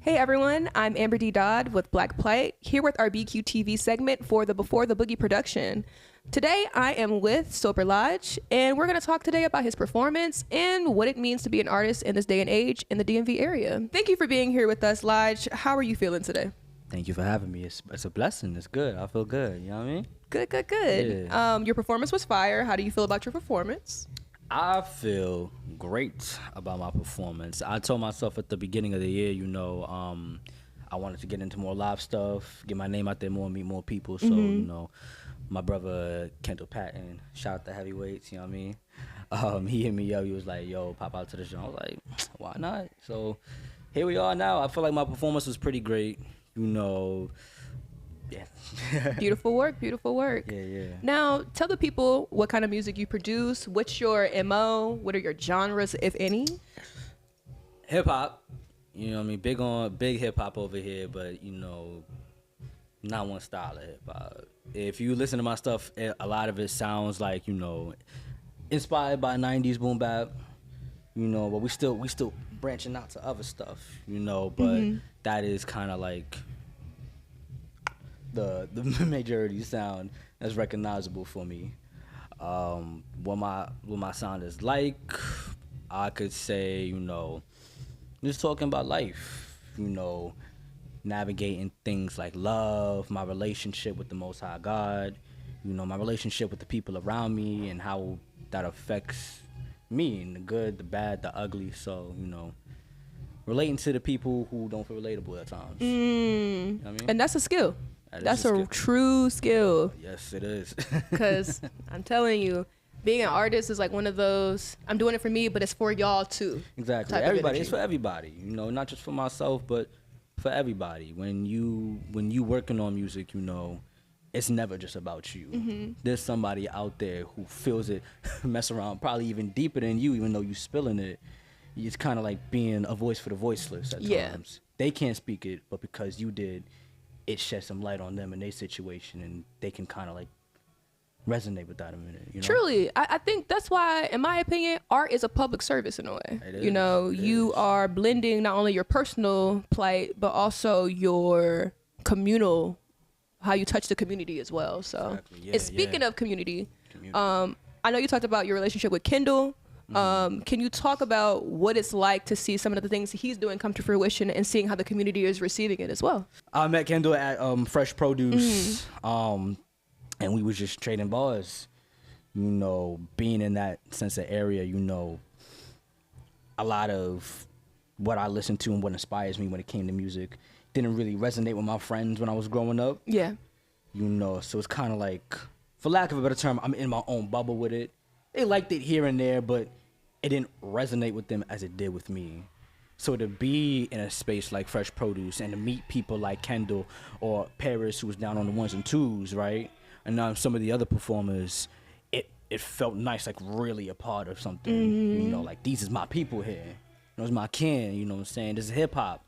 Hey everyone, I'm Amber D. Dodd with blaQplight, here with our BQ TV segment for the Before the Boogie production. Today I am with SoBerLijj's, and we're going to talk today about his performance and what it means to be an artist in this day and age in the DMV area. Thank you for being here with us, Lodge. How are you feeling today? Thank you for having me. It's a blessing. It's good. I feel good. You know what I mean? Good. Yeah. Your performance was fire. How do you feel about your performance? I feel great about my performance. I told myself at the beginning of the year, I wanted to get into more live stuff, get my name out there more, meet more people. So, my brother Kendall Patton, shout out to Heavyweights, you know what I mean? He hit me up. He was like, yo, pop out to the show. I was like, why not? So here we are now. I feel like my performance was pretty great, Yeah. Beautiful work. Yeah. Now, tell the people what kind of music you produce. What's your MO? What are your genres, if any? Hip hop. You know what I mean? Big hip hop over here, but not one style of hip hop. If you listen to my stuff, a lot of it sounds like, inspired by 90s boom bap, but we still branching out to other stuff, but that is kind of like the majority sound that's recognizable for me. What my sound is like, I could say, just talking about life, navigating things like love, my relationship with the Most High God, my relationship with the people around me and how that affects me in the good, the bad, the ugly. So, relating to the people who don't feel relatable at times. You know what I mean? And that's a skill. That's a skill. True skill. Yes, it is. Because I'm telling you, being an artist is like one of those, I'm doing it for me, but it's for y'all too. Exactly. Everybody. It's for everybody. Not just for myself, but for everybody. When you working on music, it's never just about you. There's somebody out there who feels it, mess around, probably even deeper than you, even though you spilling it. It's kind of like being a voice for the voiceless at times. They can't speak it, but because you did, it sheds some light on them and their situation, and they can kind of like resonate with that a minute. Truly, I think that's why, in my opinion, art is a public service in a way. It is. You are blending not only your personal plight, but also your communal, how you touch the community as well. So, Exactly. and speaking of community, I know you talked about your relationship with Kendall. Can you talk about what it's like to see some of the things he's doing come to fruition and seeing how the community is receiving it as well? I met Kendall at Fresh Produce, and we was just trading bars. Being in that sense of area, a lot of what I listen to and what inspires me when it came to music didn't really resonate with my friends when I was growing up. Yeah. So it's kind of like, for lack of a better term, I'm in my own bubble with it. They liked it here and there, but it didn't resonate with them as it did with me. So to be in a space like Fresh Produce and to meet people like Kendall or Paris, who was down on the ones and twos, right? And some of the other performers, it felt nice, like really a part of something. Like these is my people here. It's my kin, you know what I'm saying? This is hip hop.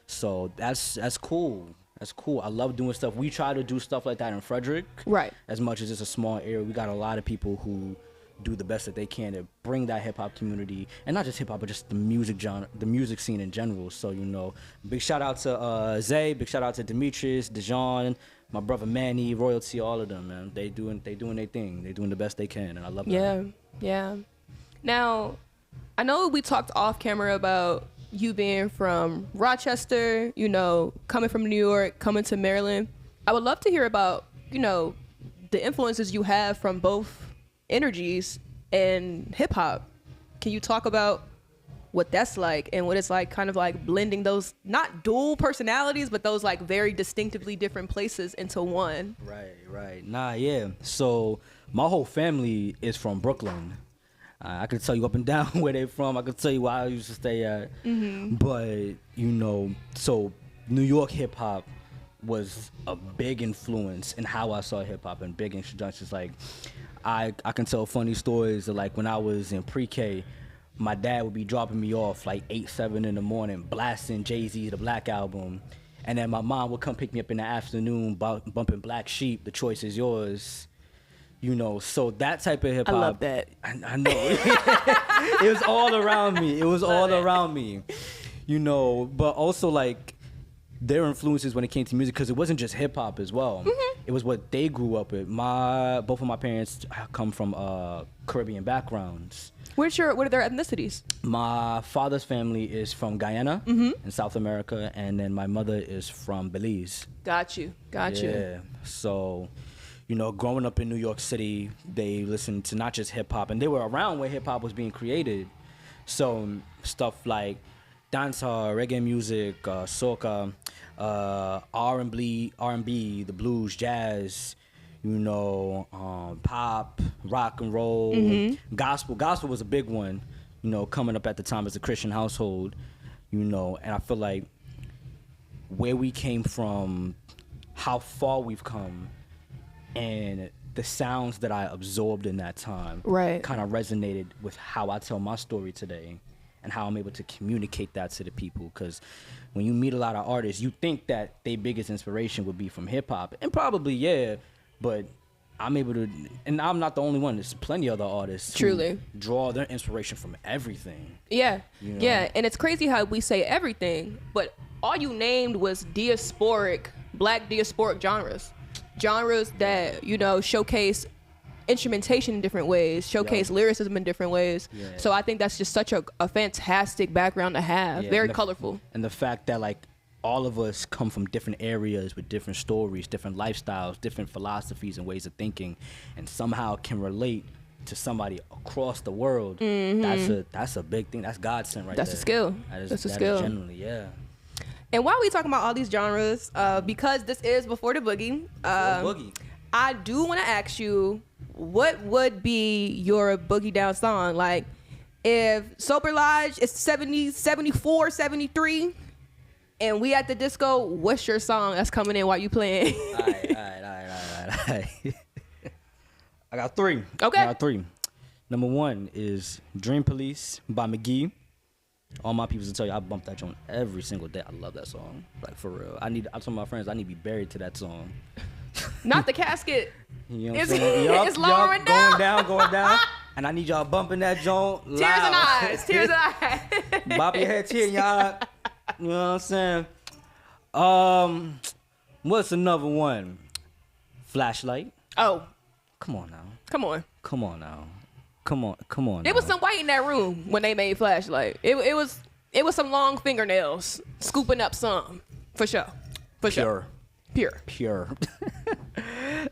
So that's cool. That's cool. I love doing stuff. We try to do stuff like that in Frederick. Right. As much as it's a small area, we got a lot of people who do the best that they can to bring that hip hop community, and not just hip hop, but just the music genre, the music scene in general. So big shout out to Zay, big shout out to Demetrius, Dejan, my brother Manny, Royalty, all of them, man. They doing their thing. They doing the best they can, and I love that. Yeah. Now, I know we talked off camera about you being from Rochester, coming from New York, coming to Maryland. I would love to hear about, the influences you have from both energies and hip hop. Can you talk about what that's like and what it's like kind of like blending those, not dual personalities, but those like very distinctively different places into one? Right. Nah, yeah. So my whole family is from Brooklyn. I could tell you up and down where they're from. I could tell you where I used to stay at. But, so New York hip hop was a big influence in how I saw hip hop and big introductions. Like, I can tell funny stories of like when I was in pre-K, my dad would be dropping me off like 8, 7 in the morning, blasting Jay-Z, the Black Album. And then my mom would come pick me up in the afternoon, bumping Black Sheep, The Choice Is Yours. So that type of hip hop. I love that. I know. It was all around me. But also like their influences when it came to music, because it wasn't just hip hop as well. It was what they grew up with. Both of my parents come from Caribbean backgrounds. What are their ethnicities? My father's family is from Guyana in South America, and then my mother is from Belize. Got you. Yeah. So, you know, growing up in New York City, they listened to not just hip hop, and they were around where hip hop was being created. So stuff like dancehall, reggae music, soca, R&B, the blues, jazz, you know, pop, rock and roll, gospel. Gospel was a big one, you know, coming up at the time as a Christian household, you know, and I feel like where we came from, how far we've come, and the sounds that I absorbed in that time kind of resonated with how I tell my story today and how I'm able to communicate that to the people. Because when you meet a lot of artists, you think that their biggest inspiration would be from hip-hop, and probably, yeah, but I'm able to, and I'm not the only one. There's plenty of other artists who draw their inspiration from everything. Yeah, you know? Yeah, and it's crazy how we say everything, but all you named was black diasporic genres that, you know, showcase instrumentation in different ways, showcase lyricism in different ways. Yeah. So I think that's just such a fantastic background to have. Very colorful. And the fact that, like, all of us come from different areas with different stories, different lifestyles, different philosophies and ways of thinking, and somehow can relate to somebody across the world. That's a big thing. That's God sent right there. That's a skill. That's a skill. Generally, yeah. And while we talking about all these genres, because this is Before the Boogie, I do want to ask you, what would be your boogie down song? Like, if SoBerLijj's is 70, 74, 73, and we at the disco, what's your song that's coming in while you playing? All right. I got three. Okay. I got three. Number one is Dream Police by McGee. All my people will tell you I bump that joint every single day. I love that song. Like, for real. I told my friends I need to be buried to that song. Not the casket. You know what I'm saying? It's lowering down. Going down. And I need y'all bumping that joint loud. Tears and eyes. Bop your head here, y'all. You know what I'm saying? What's another one? Flashlight. Oh. Come on now. Come on. There was some white in that room when they made Flashlight. It was some long fingernails scooping up some. For sure. Pure.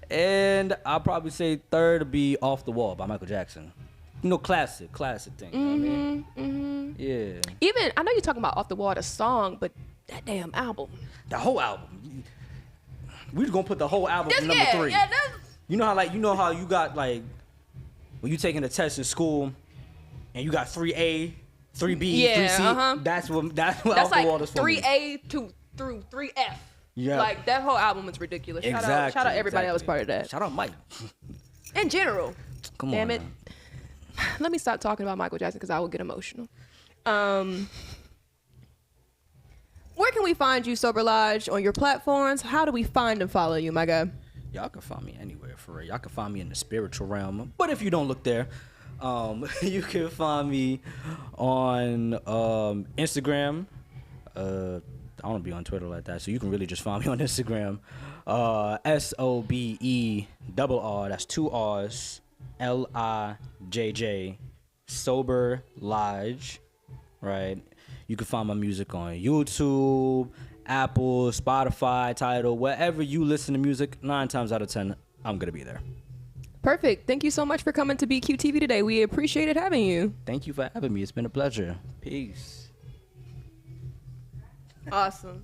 And I'll probably say third to be Off the Wall by Michael Jackson. You know, classic thing. You know what I mean? Yeah. Even, I know you're talking about Off the Wall, the song, but that damn album. The whole album. We just gonna put the whole album in number 3. Yeah, you know how you got, like, when you taking a test in school and you got 3A, 3B, 3C. That's what Off the Wall is for. 3A through 3F. Yeah. Like, that whole album is ridiculous. Shout out everybody that was part of that. Shout out Mike. In general. Come Damn on. it. Let me stop talking about Michael Jackson because I will get emotional. Where can we find you, SoBerLijj's, on your platforms? How do we find and follow you, my guy? Y'all can find me anywhere, for real. Y'all can find me in the spiritual realm. But if you don't look there, you can find me on Instagram. I don't be on Twitter like that, so you can really just find me on Instagram. SoBerLijj. That's 2 R's. LIJJ. SoBerLijj's. Right? You can find my music on YouTube, Apple, Spotify, Tidal, wherever you listen to music. 9 times out of 10, I'm gonna be there. Perfect. Thank you so much for coming to BQ TV today. We appreciated having you. Thank you for having me. It's been a pleasure. Peace. Awesome.